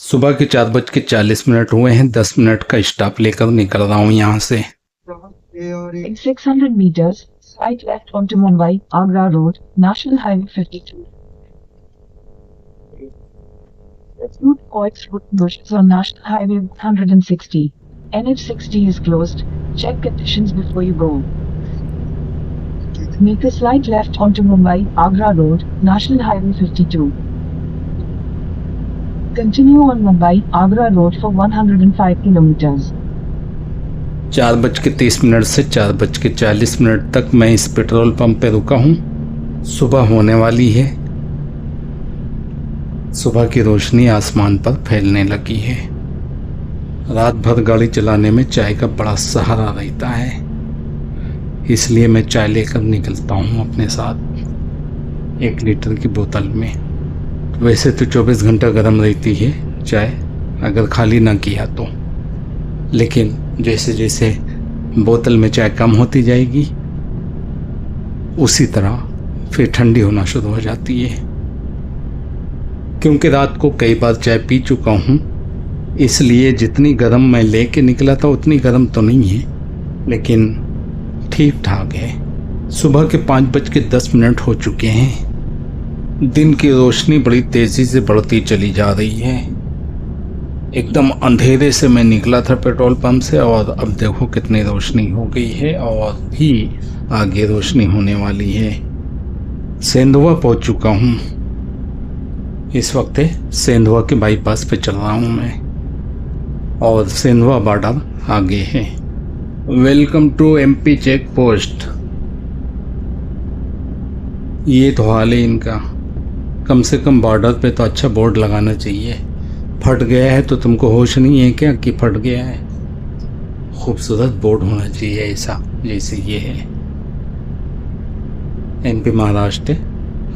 सुबह के 4:40 हुए हैं। 10 मिनट का स्टॉप लेकर निकल रहा हूँ यहाँ से। In 600 meters, right left onto Mumbai, Agra Road, National Highway 52. Route Coits Route Bushes on National Highway 160. NH60 is closed. Check conditions before you go. Make a slight left onto Mumbai, Agra Road, National Highway 52. Continue on Mumbai, Agra Road for 105 kilometers. 4:30 से 4:40 तक मैं इस petrol pump पे रुका हूँ। सुबह होने वाली है। सुबह की रोशनी आसमान पर फैलने लगी है। रात भर गाड़ी चलाने में चाय का बड़ा सहारा रहता है, इसलिए मैं चाय लेकर निकलता हूँ अपने साथ 1 लीटर की बोतल में। वैसे तो 24 घंटा गर्म रहती है चाय, अगर खाली ना किया तो, लेकिन जैसे जैसे बोतल में चाय कम होती जाएगी उसी तरह फिर ठंडी होना शुरू हो जाती है। क्योंकि रात को कई बार चाय पी चुका हूँ, इसलिए जितनी गर्म मैं लेके निकला था उतनी गर्म तो नहीं है, लेकिन ठीक ठाक है। सुबह के 5:10 हो चुके हैं। दिन की रोशनी बड़ी तेज़ी से बढ़ती चली जा रही है। एकदम अंधेरे से मैं निकला था पेट्रोल पंप से, और अब देखो कितनी रोशनी हो गई है, और भी आगे रोशनी होने वाली है। सेंधवा पहुंच चुका हूं। इस वक्त सेंधवा के बाईपास पे चल रहा हूं मैं, और सेंधवा बॉर्डर आगे है। Welcome to MP check post. ये तो हाल है इनका। कम से कम बॉर्डर पे तो अच्छा बोर्ड लगाना चाहिए। फट गया है तो तुमको होश नहीं है क्या कि फट गया है? खूबसूरत बोर्ड होना चाहिए ऐसा जैसे ये है। एमपी महाराष्ट्र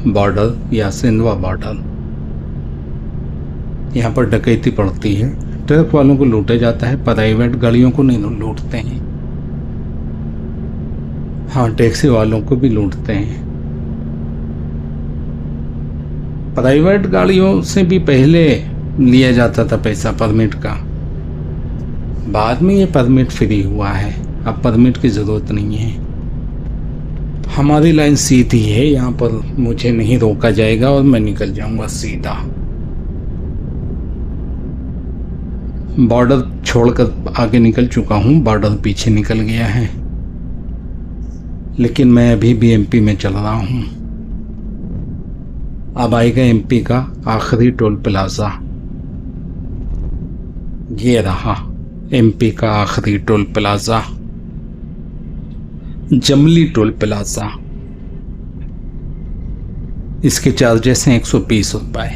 बॉर्डर या सेंधवा बॉर्डर। यहाँ पर डकैती पड़ती है। ट्रक वालों को लूटा जाता है, प्राइवेट गाड़ियों को नहीं लूटते हैं। हाँ, टैक्सी वालों को भी लूटते हैं। प्राइवेट गाड़ियों से भी पहले लिया जाता था पैसा परमिट का, बाद में ये परमिट फ्री हुआ है। अब परमिट की ज़रूरत नहीं है। हमारी लाइन सीधी है, यहाँ पर मुझे नहीं रोका जाएगा और मैं निकल जाऊंगा सीधा। बॉर्डर छोड़कर आगे निकल चुका हूँ, बॉर्डर पीछे निकल गया है, लेकिन मैं अभी भी एमपी में चल रहा हूँ। अब आएगा एमपी का आखिरी टोल प्लाजा। ये रहा एमपी का आखिरी टोल प्लाजा, जमली टोल प्लाजा। इसके चार्जेस हैं 120 रुपये।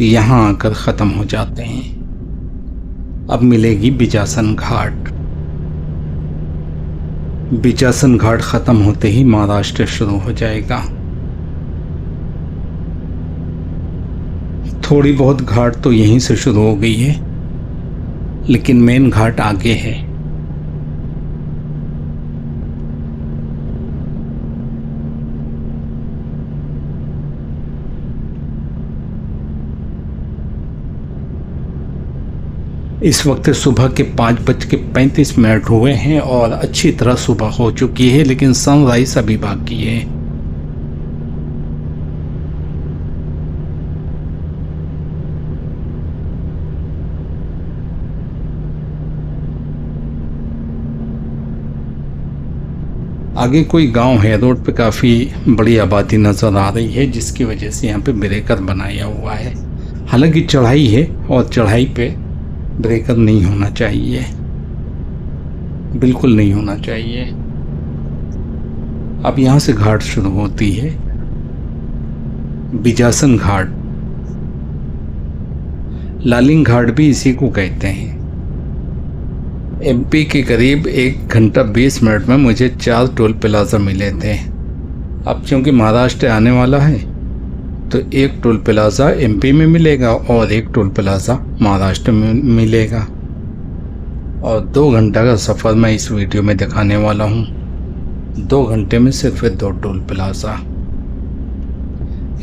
यहाँ आकर ख़त्म हो जाते हैं। अब मिलेगी बिजासन घाट। बिजासन घाट ख़त्म होते ही महाराष्ट्र शुरू हो जाएगा। थोड़ी बहुत घाट तो यहीं से शुरू हो गई है, लेकिन मेन घाट आगे है। इस वक्त सुबह के 5:35 हुए हैं और अच्छी तरह सुबह हो चुकी है, लेकिन सनराइज अभी बाकी है। आगे कोई गांव है, रोड पे काफ़ी बड़ी आबादी नज़र आ रही है, जिसकी वजह से यहाँ पे ब्रेकर बनाया हुआ है। हालांकि चढ़ाई है और चढ़ाई पे ब्रेकर नहीं होना चाहिए, बिल्कुल नहीं होना चाहिए। अब यहाँ से घाट शुरू होती है, बिजासन घाट। लालिंग घाट भी इसी को कहते हैं। एमपी के करीब 1 घंटा 20 मिनट में मुझे 4 टोल प्लाजा मिले थे। अब क्योंकि महाराष्ट्र आने वाला है तो 1 टोल प्लाजा एमपी में मिलेगा और 1 टोल प्लाजा महाराष्ट्र में मिलेगा, और 2 घंटा का सफ़र मैं इस वीडियो में दिखाने वाला हूँ। 2 घंटे में सिर्फ 2 टोल प्लाजा।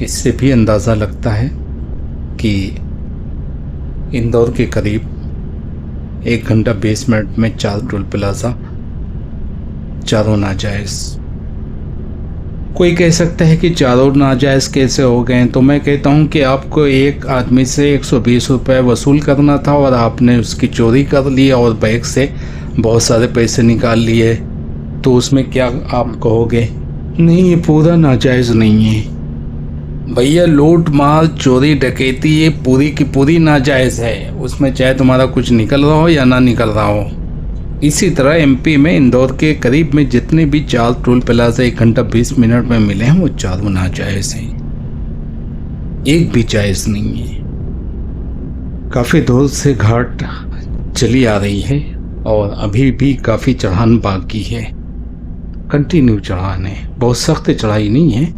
इससे भी अंदाज़ा लगता है कि इंदौर के करीब 1 घंटा 20 मिनट में 4 टोल प्लाजा, चारों नाजायज़। कोई कह सकता है कि चारों नाजायज़ कैसे हो गए, तो मैं कहता हूं कि आपको एक आदमी से 120 रुपये वसूल करना था और आपने उसकी चोरी कर ली और बैग से बहुत सारे पैसे निकाल लिए, तो उसमें क्या आप कहोगे? नहीं, ये पूरा नाजायज़ नहीं है भैया। लूट मार चोरी डकैती ये पूरी की पूरी नाजायज़ है, उसमें चाहे तुम्हारा कुछ निकल रहा हो या ना निकल रहा हो। इसी तरह एमपी में इंदौर के करीब में जितने भी 4 टोल प्लाजा 1 घंटा 20 मिनट में मिले हैं वो चारों नाजायज़ हैं, एक भी जायज़ नहीं है। काफ़ी दूर से घाट चली आ रही है और अभी भी काफ़ी चढ़ान बाकी है, कंटिन्यू चढ़ान है। बहुत सख्त चढ़ाई नहीं है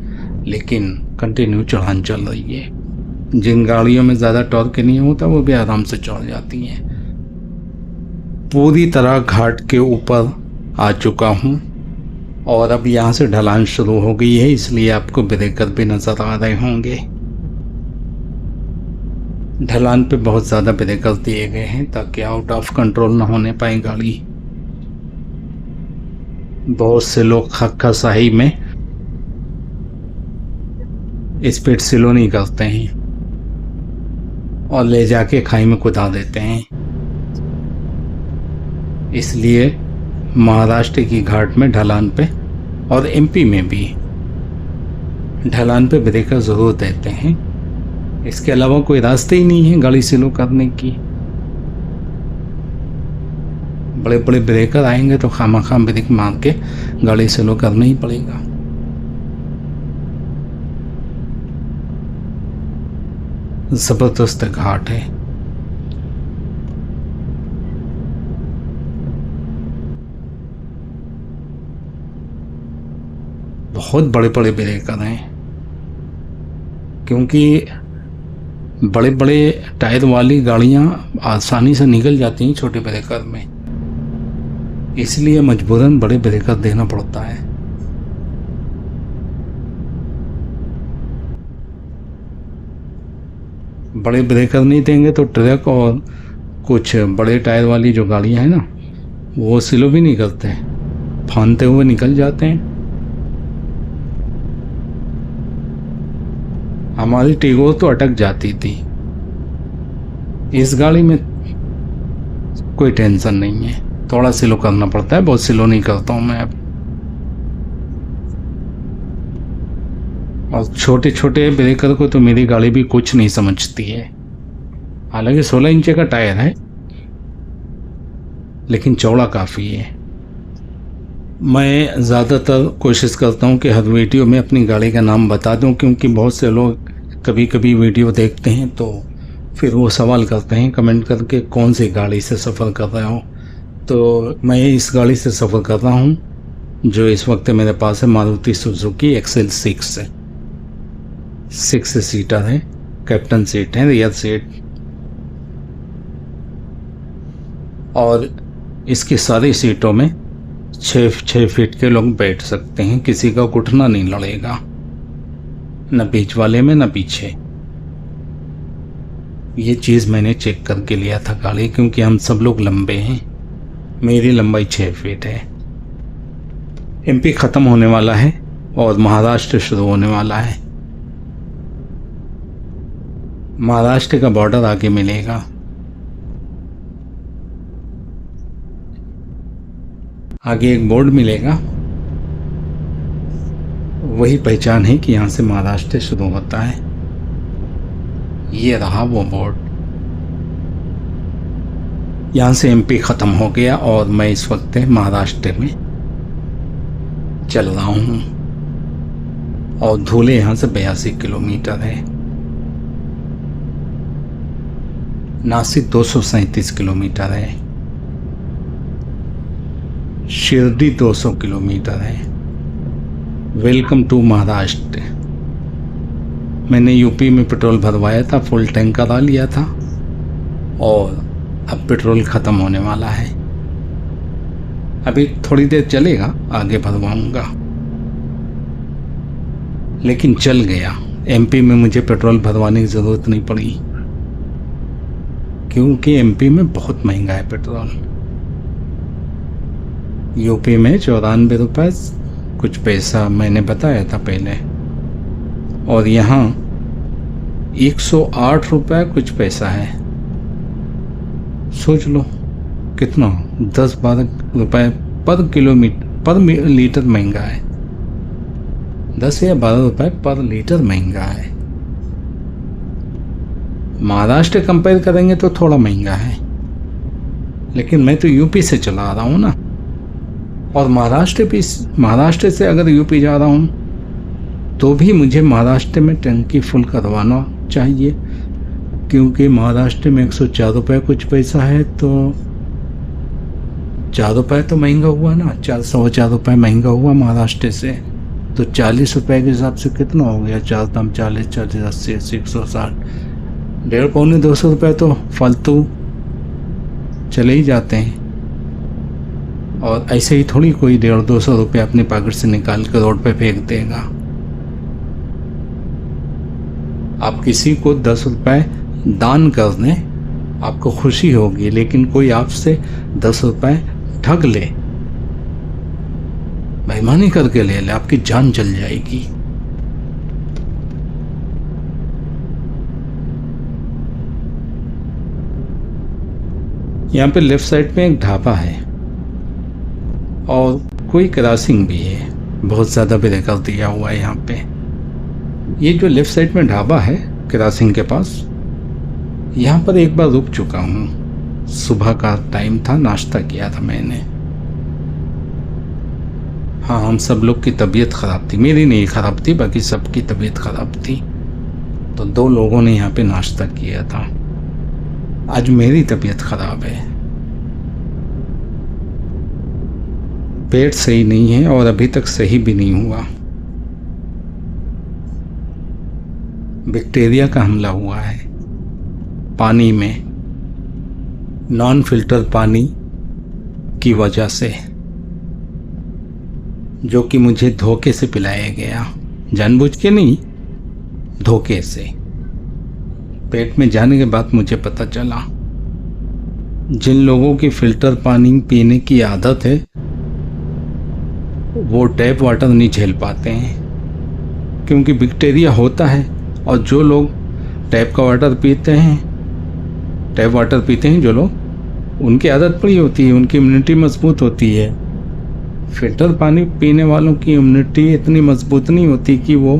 लेकिन कंटिन्यू चढ़ान चल रही है। जिन गाड़ियों में ज़्यादा टॉर्क नहीं होता वो भी आराम से चढ़ जाती हैं। पूरी तरह घाट के ऊपर आ चुका हूँ और अब यहाँ से ढलान शुरू हो गई है, इसलिए आपको ब्रेकर भी नज़र आ रहे होंगे। ढलान पे बहुत ज़्यादा ब्रेकर दिए गए हैं ताकि आउट ऑफ कंट्रोल ना होने पाए गाड़ी। बहुत से लोग खक्काशाही में स्पीड स्लो नहीं करते हैं और ले जाके खाई में कुदा देते हैं। इसलिए महाराष्ट्र की घाट में ढलान पे और एमपी में भी ढलान पे ब्रेकर ज़रूर देते हैं। इसके अलावा कोई रास्ते ही नहीं है गाड़ी स्लो करने की। बड़े बड़े ब्रेकर आएंगे तो खामा ब्रेक मार के गाड़ी स्लो करना ही पड़ेगा। ज़बरदस्त घाट है। बहुत बड़े बड़े ब्रेकर हैं क्योंकि बड़े बड़े टायर वाली गाड़ियां आसानी से निकल जाती हैं छोटे ब्रेकर में, इसलिए मजबूरन बड़े ब्रेकर देना पड़ता है। बड़े ब्रेकर नहीं देंगे तो ट्रक और कुछ बड़े टायर वाली जो गाड़ियां हैं ना वो स्लो भी नहीं करते, फानते हुए निकल जाते हैं। हमारी टिगोर तो अटक जाती थी, इस गाड़ी में कोई टेंशन नहीं है। थोड़ा स्लो करना पड़ता है, बहुत स्लो नहीं करता हूँ मैं अब। और छोटे छोटे ब्रेकर को तो मेरी गाड़ी भी कुछ नहीं समझती है। हालांकि 16 इंच का टायर है लेकिन चौड़ा काफ़ी है। मैं ज़्यादातर कोशिश करता हूँ कि हर वीडियो में अपनी गाड़ी का नाम बता दूँ, क्योंकि बहुत से लोग कभी कभी वीडियो देखते हैं तो फिर वो सवाल करते हैं कमेंट करके कौन सी गाड़ी से सफ़र कर रहे हो। तो मैं इस गाड़ी से सफ़र कर रहा हूँ जो इस वक्त मेरे पास है, मारुति सुजुकी XL6 है। 6 सीटर है, कैप्टन सीट है, रियर सीट, और इसकी सारी सीटों में 6 फीट के लोग बैठ सकते हैं, किसी का घुटना नहीं लड़ेगा, न बीच वाले में न पीछे। ये चीज़ मैंने चेक करके लिया था गाड़ी, क्योंकि हम सब लोग लंबे हैं। मेरी लंबाई 6 फीट है। एमपी ख़त्म होने वाला है और महाराष्ट्र शुरू होने वाला है। महाराष्ट्र का बॉर्डर आगे मिलेगा। आगे एक बोर्ड मिलेगा, वही पहचान है कि यहाँ से महाराष्ट्र शुरू होता है। ये रहा वो बोर्ड। यहाँ से एमपी ख़त्म हो गया और मैं इस वक्त महाराष्ट्र में चल रहा हूँ और धुले यहाँ से 82 किलोमीटर है। नासिक 237 किलोमीटर है। शिरडी 200 किलोमीटर है। Welcome to Maharashtra. मैंने यूपी में पेट्रोल भरवाया था, फुल टैंक करा लिया था और अब पेट्रोल ख़त्म होने वाला है। अभी थोड़ी देर चलेगा, आगे भरवाऊंगा, लेकिन चल गया। एमपी में मुझे पेट्रोल भरवाने की ज़रूरत नहीं पड़ी क्योंकि एमपी में बहुत महंगा है पेट्रोल। यूपी में 94 रुपये कुछ पैसा मैंने बताया था पहले, और यहाँ 108 रुपये कुछ पैसा है। सोच लो कितना, 10-12 रुपये पर किलोमीटर पर लीटर महंगा है। 10 या 12 रुपये पर लीटर महंगा है। महाराष्ट्र कंपेयर करेंगे तो थोड़ा महंगा है, लेकिन मैं तो यूपी से चला रहा हूँ ना, और महाराष्ट्र से अगर यूपी जा रहा हूँ तो भी मुझे महाराष्ट्र में टंकी फुल करवाना चाहिए, क्योंकि महाराष्ट्र में 104 रुपये कुछ पैसा है, तो 4 रुपये तो महंगा हुआ ना, 404 रुपये महंगा हुआ महाराष्ट्र से। तो 40 रुपये के हिसाब से कितना हो गया, 4 दाम 40, 40, 80, 80, 160, 150-200 रुपये तो फालतू चले ही जाते हैं। और ऐसे ही थोड़ी कोई 150-200 रुपये अपनी पॉकेट से निकाल कर रोड पे फेंक देगा। आप किसी को 10 रुपये दान कर दें, आपको खुशी होगी, लेकिन कोई आपसे 10 रुपये ठग ले, बेईमानी करके ले आपकी जान चल जाएगी। यहाँ पे लेफ्ट साइड में एक ढाबा है और कोई क्रॉसिंग भी है, बहुत ज़्यादा ब्रेकर दिया हुआ है यहाँ पे। ये जो लेफ्ट साइड में ढाबा है क्रॉसिंग के पास, यहाँ पर एक बार रुक चुका हूँ। सुबह का टाइम था, नाश्ता किया था मैंने। हाँ, हम सब लोग की तबीयत ख़राब थी, मेरी नहीं ख़राब थी, बाकी सबकी तबीयत ख़राब थी, तो 2 लोगों ने यहाँ पे नाश्ता किया था। आज मेरी तबीयत ख़राब है, पेट सही नहीं है और अभी तक सही भी नहीं हुआ। बैक्टीरिया का हमला हुआ है पानी में, नॉन फिल्टर पानी की वजह से, जो कि मुझे धोखे से पिलाया गया, जानबूझ के नहीं, धोखे से। पेट में जाने के बाद मुझे पता चला। जिन लोगों की फिल्टर पानी पीने की आदत है वो टैप वाटर नहीं झेल पाते हैं, क्योंकि बैक्टीरिया होता है। और जो लोग टैप वाटर पीते हैं जो लोग, उनकी आदत पड़ी होती है, उनकी इम्यूनिटी मजबूत होती है। फिल्टर पानी पीने वालों की इम्यूनिटी इतनी मजबूत नहीं होती कि वो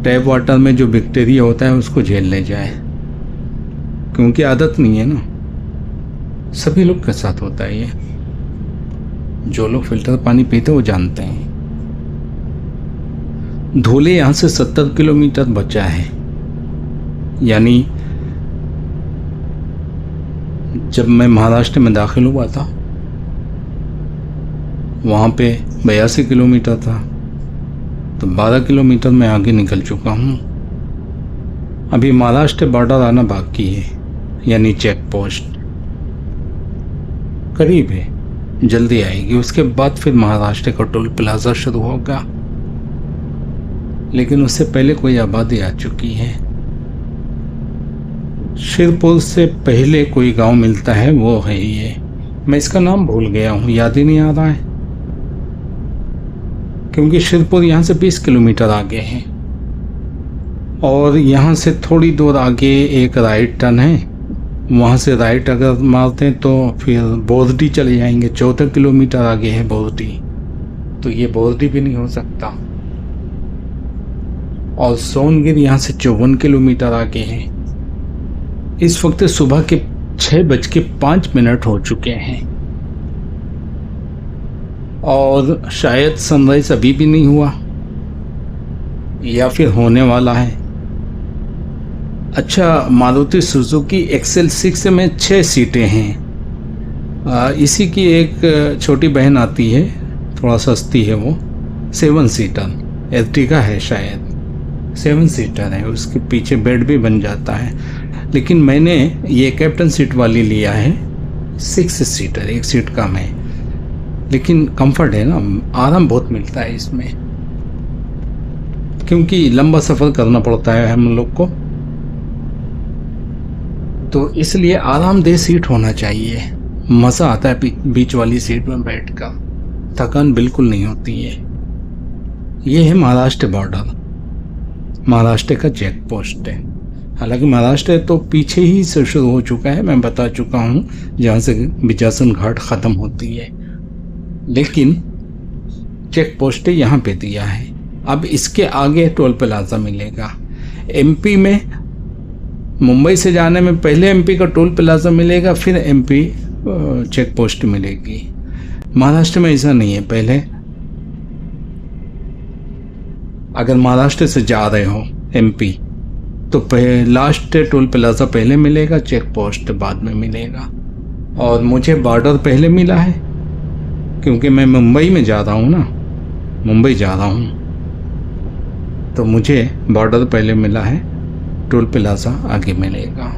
टैप वाटर में जो बैक्टीरिया होता है उसको झेल ले जाए, क्योंकि आदत नहीं है ना। सभी लोग के साथ होता है ये, जो लोग फिल्टर पानी पीते वो जानते हैं। धुले यहाँ से 70 किलोमीटर बचा है, यानी जब मैं महाराष्ट्र में दाखिल हुआ था वहाँ पे 82 किलोमीटर था, तो 12 किलोमीटर मैं आगे निकल चुका हूँ। अभी महाराष्ट्र बॉर्डर आना बाकी है, यानी चेक पोस्ट करीब है, जल्दी आएगी। उसके बाद फिर महाराष्ट्र का टोल प्लाजा शुरू होगा, लेकिन उससे पहले कोई आबादी आ चुकी है। शिरपुर से पहले कोई गांव मिलता है, वो है ये, मैं इसका नाम भूल गया हूँ, याद ही नहीं आ रहा है, क्योंकि शिरपुर यहाँ से 20 किलोमीटर आगे है। और यहाँ से थोड़ी दूर आगे एक राइट टर्न है, वहाँ से राइट अगर मारते हैं तो फिर बोरडी चले जाएंगे। 14 किलोमीटर आगे है बोरडी, तो ये बोरडी भी नहीं हो सकता। और सोनगिर यहाँ से 54 किलोमीटर आगे है। इस वक्त सुबह के 6:05 हो चुके हैं और शायद सनराइज अभी भी नहीं हुआ या फिर होने वाला है। अच्छा, मारुति सुजुकी XL6 में 6 सीटें हैं। इसी की एक छोटी बहन आती है, थोड़ा सस्ती है, वो 7 सीटर एर्टिगा है, शायद 7 सीटर है, उसके पीछे बेड भी बन जाता है। लेकिन मैंने ये कैप्टन सीट वाली लिया है, 6 सीटर, 1 सीट कम है, लेकिन कंफर्ट है ना, आराम बहुत मिलता है इसमें, क्योंकि लंबा सफ़र करना पड़ता है हम लोग को। तो इसलिए आरामदेह सीट होना चाहिए। मज़ा आता है बीच वाली सीट में बैठकर, थकान बिल्कुल नहीं होती है। ये है महाराष्ट्र बॉर्डर, महाराष्ट्र का चेक पोस्ट है। हालांकि महाराष्ट्र तो पीछे ही से शुरू हो चुका है, मैं बता चुका हूँ, जहाँ से बिजासन घाट ख़त्म होती है, लेकिन चेक पोस्ट यहाँ पे दिया है। अब इसके आगे टोल प्लाजा मिलेगा। एमपी में मुंबई से जाने में पहले एमपी का टोल प्लाजा मिलेगा, फिर एमपी चेक पोस्ट मिलेगी। महाराष्ट्र में ऐसा नहीं है। पहले अगर महाराष्ट्र से जा रहे हो एमपी तो लास्ट टोल प्लाजा पहले मिलेगा, चेक पोस्ट बाद में मिलेगा। और मुझे बॉर्डर पहले मिला है क्योंकि मैं मुंबई में जा रहा हूँ ना, मुंबई जा रहा हूँ, तो मुझे बॉर्डर पहले मिला है, टोल प्लाजा आगे मिलेगा।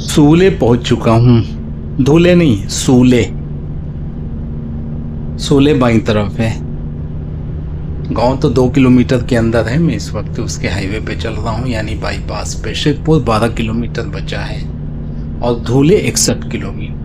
सूले पहुंच चुका हूं, धूले नहीं, सूले। सूले बाईं तरफ है। गांव तो 2 किलोमीटर के अंदर है। मैं इस वक्त उसके हाईवे पे चल रहा हूं, यानी बाईपास पे। शिवपुर 12 किलोमीटर बचा है और धूले 61 किलोमीटर।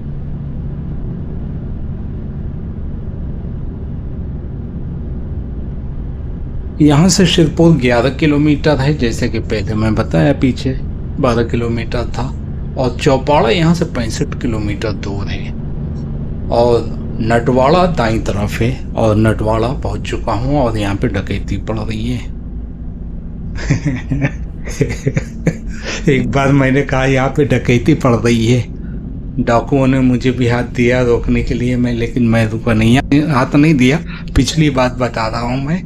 यहाँ से शिवपुर 11 किलोमीटर है, जैसे कि पहले मैं बताया, पीछे 12 किलोमीटर था। और चौपाड़ा यहाँ से 65 किलोमीटर दूर है। और नटवाड़ा दाईं तरफ है, और नटवाड़ा पहुँच चुका हूँ। और यहाँ पे डकैती पड़ रही है। एक बार मैंने कहा यहाँ पे डकैती पड़ रही है, डाकुओं ने मुझे भी हाथ दिया रोकने के लिए, लेकिन मैं रुका नहीं, हाथ नहीं दिया। पिछली बात बता रहा हूँ मैं।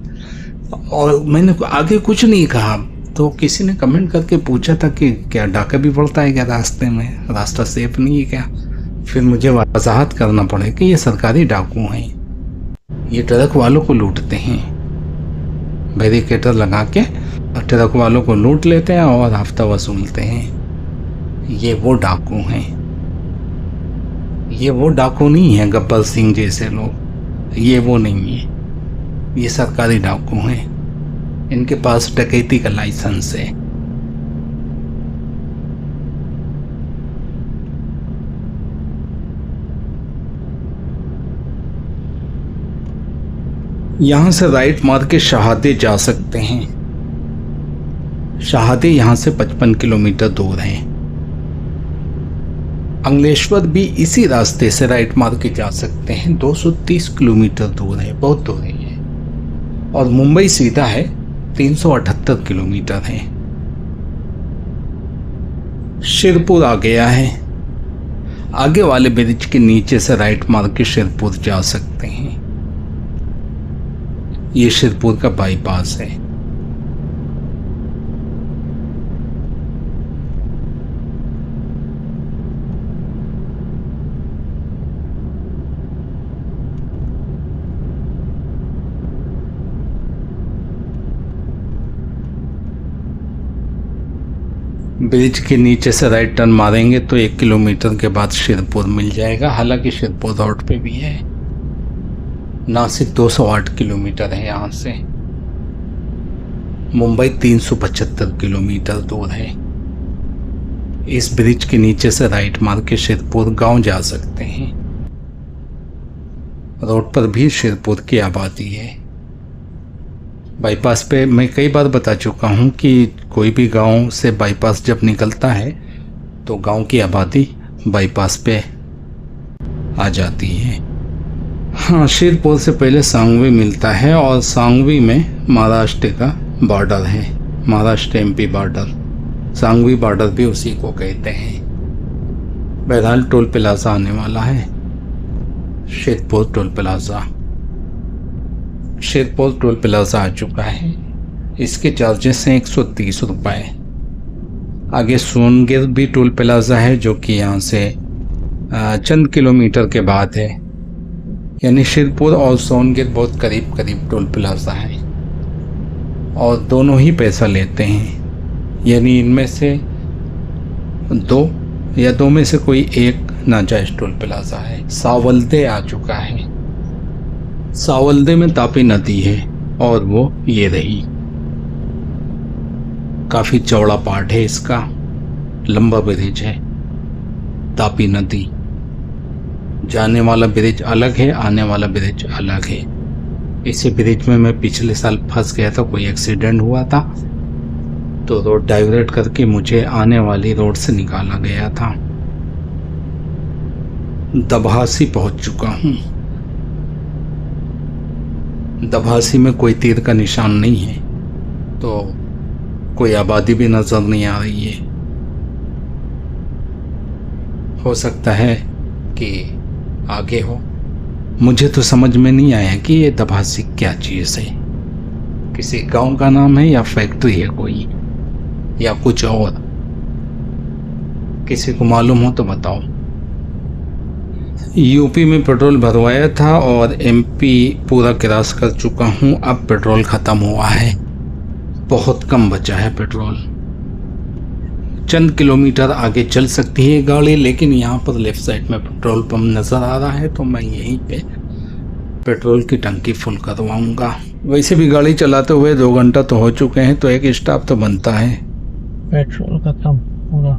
और मैंने आगे कुछ नहीं कहा, तो किसी ने कमेंट करके पूछा था कि क्या डाका भी पड़ता है क्या रास्ते में, रास्ता सेफ नहीं है क्या। फिर मुझे वजाहत करना पड़े कि ये सरकारी डाकू हैं, ये ट्रक वालों को लूटते हैं। बैरिकेटर लगा के ट्रक वालों को लूट लेते हैं और हफ्ता वसूलते हैं। ये वो डाकू हैं, ये वो डाकू नहीं है गब्बर सिंह जैसे लोग, ये वो नहीं है, ये सरकारी डाकू हैं। इनके पास डकैती का लाइसेंस है। यहां से राइट मार के शहादे जा सकते हैं। शहादे यहां से 55 किलोमीटर दूर है। अंगलेश्वर भी इसी रास्ते से राइट मार के जा सकते हैं, 230 किलोमीटर दूर है, बहुत दूर है। और मुंबई सीधा है, 378 किलोमीटर है। शिरपुर आ गया है। आगे वाले ब्रिज के नीचे से राइट मार के शिरपुर जा सकते हैं। ये शिरपुर का बाईपास है। ब्रिज के नीचे से राइट टर्न मारेंगे तो 1 किलोमीटर के बाद शिरपुर मिल जाएगा। हालांकि शिरपुर रोड पे भी है। नासिक 208 किलोमीटर है यहाँ से। मुंबई 375 किलोमीटर दूर है। इस ब्रिज के नीचे से राइट मार के शिरपुर गांव जा सकते हैं। रोड पर भी शिरपुर की आबादी है। बाईपास पे मैं कई बार बता चुका हूँ कि कोई भी गांव से बाईपास जब निकलता है तो गांव की आबादी बाईपास पे आ जाती है। हाँ, शिरपुर से पहले सांगवी मिलता है और सांगवी में महाराष्ट्र का बॉर्डर है, Maharashtra MP border. Sangvi border भी उसी को कहते हैं। बहरहाल टोल प्लाजा आने वाला है, Shirpur toll plaza. Shirpur toll plaza आ चुका है। इसके चार्जेस हैं 130 रुपये। आगे सोनगिर भी टोल प्लाजा है जो कि यहाँ से चंद किलोमीटर के बाद है। यानी शिरपुर और सोनगिर बहुत करीब करीब टोल प्लाजा है और दोनों ही पैसा लेते हैं। यानी इनमें से दो में से कोई एक नाजायज टोल प्लाजा है। सावलदे आ चुका है। सावलदे में तापी नदी है और वो ये रही। काफी चौड़ा पार्ट है इसका, लंबा ब्रिज है। तापी नदी, जाने वाला ब्रिज अलग है, आने वाला ब्रिज अलग है। इसी ब्रिज में मैं पिछले साल फंस गया था, कोई एक्सीडेंट हुआ था तो रोड डाइवर्ट करके मुझे आने वाली रोड से निकाला गया था। दभासी पहुंच चुका हूं। दभासी में कोई तीर का निशान नहीं है तो कोई आबादी भी नजर नहीं आ रही है। हो सकता है कि आगे हो। मुझे तो समझ में नहीं आया कि ये दभासी क्या चीज़ है। किसी गांव का नाम है या फैक्ट्री है कोई या कुछ और? किसी को मालूम हो तो बताओ। यूपी में पेट्रोल भरवाया था और एमपी पूरा क्रॉस कर चुका हूँ। अब पेट्रोल ख़त्म हुआ है, बहुत कम बचा है पेट्रोल। चंद किलोमीटर आगे चल सकती है गाड़ी, लेकिन यहाँ पर लेफ्ट साइड में पेट्रोल पंप नज़र आ रहा है तो मैं यहीं पे पेट्रोल की टंकी फुल करवाऊँगा। वैसे भी गाड़ी चलाते हुए 2 घंटा तो हो चुके हैं तो एक स्टॉप तो बनता है। पेट्रोल खत्म पूरा।